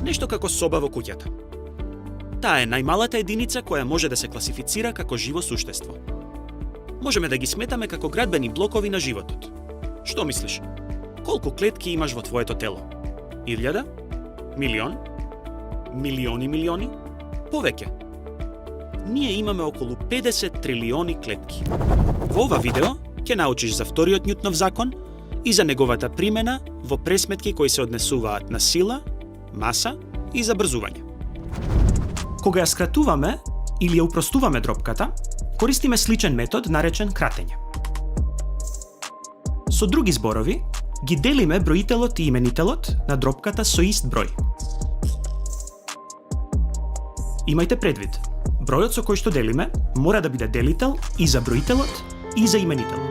Нешто како соба во куќата. Таа е најмалата единица која може да се класифицира како живо суштество. Можеме да ги сметаме како градбени блокови на животот. Што мислиш? Колку клетки имаш во твоето тело? 1000? Милион? Милиони? Повеќе. Ние имаме околу 50 трилиони клетки. Во ова видео ќе научиш за вториот Њутнов закон и за неговата примена во пресметки кои се однесуваат на сила, маса и забрзување. Кога ја скратуваме или ја упростуваме дропката, користиме сличен метод наречен кратење. Со други зборови, ги делиме броителот и именителот на дропката со ист број. Имајте предвид, бројот со кој што делиме мора да биде делител и за броителот и за именителот.